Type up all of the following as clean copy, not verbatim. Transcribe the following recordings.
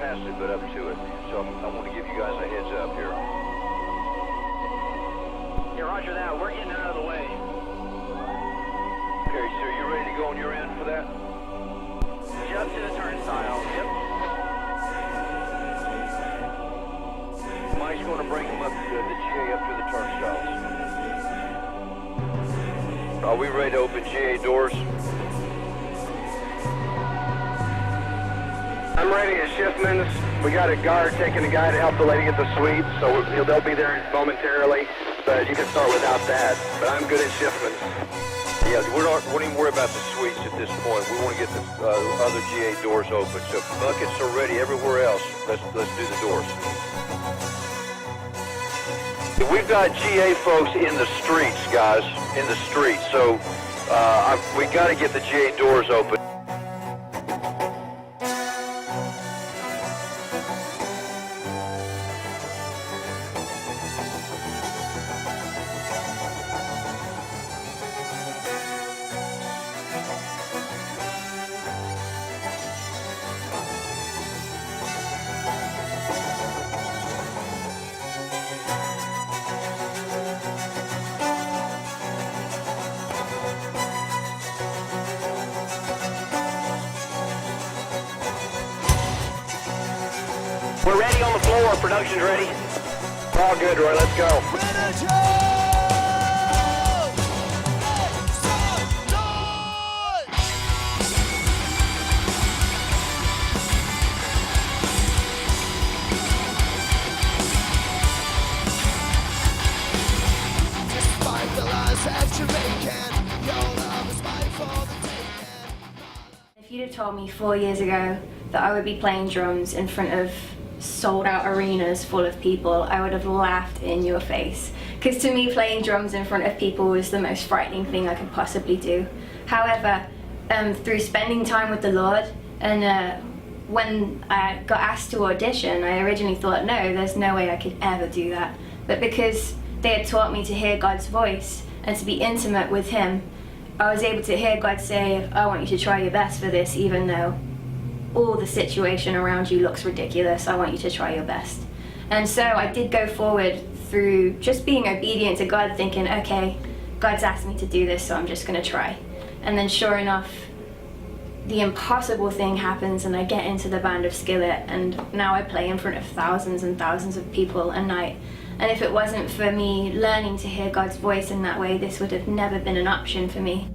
fastly, but up to it. So I want to give you guys a heads up here. Yeah, roger that. We're getting out of the way. Okay, so you ready to go on your end for that? Just to the turnstile. Yep. Mike's going to bring them up to the GA up to the turnstiles. Are we ready to open GA doors? I'm ready at Schiffman's. We got a guard taking a guy to help the lady get the suite, so they'll be there momentarily. But you can start without that. But I'm good at Schiffman's. Yeah, we don't even worry about the suites at this point. We want to get the other GA doors open. So buckets are ready everywhere else. Let's do the doors. We've got GA folks in the streets, guys, in the streets. So we got to get the GA doors open. We're ready on the floor. Production's ready. All good, Roy. Let's go. Despite the lies that you're making, your love is mine for the taking. If you'd have told me 4 years ago that I would be playing drums in front of sold out arenas full of people, I would have laughed in your face. Because to me, playing drums in front of people was the most frightening thing I could possibly do. However, through spending time with the Lord, and when I got asked to audition, I originally thought, no, there's no way I could ever do that. But because they had taught me to hear God's voice and to be intimate with Him, I was able to hear God say, I want you to try your best for this, even though all the situation around you looks ridiculous. I want you to try your best. And so I did go forward through just being obedient to God, thinking, okay, God's asked me to do this, so I'm just going to try. And then sure enough, the impossible thing happens, and I get into the band of Skillet, and now I play in front of thousands and thousands of people a night. And if it wasn't for me learning to hear God's voice in that way, this would have never been an option for me.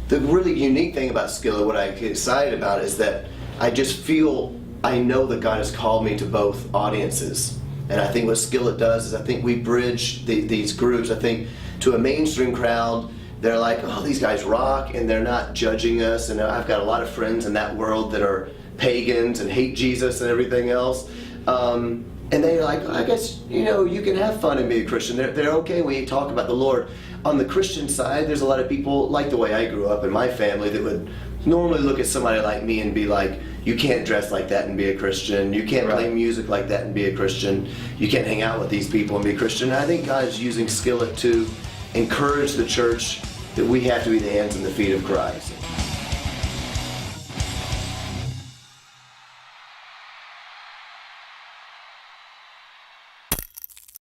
The really unique thing about Skillet, what I get excited about, is that I just feel, I know that God has called me to both audiences. And I think what Skillet does is I think we bridge these groups. I think to a mainstream crowd, they're like, oh, these guys rock, and they're not judging us. And I've got a lot of friends in that world that are pagans and hate Jesus and everything else. And they're like, I guess, you can have fun and be a Christian. They're okay when you talk about the Lord. On the Christian side, there's a lot of people, like the way I grew up in my family, that would normally look at somebody like me and be like, you can't dress like that and be a Christian. You can't play music like that and be a Christian. You can't hang out with these people and be a Christian. And I think God is using Skillet to encourage the church that we have to be the hands and the feet of Christ.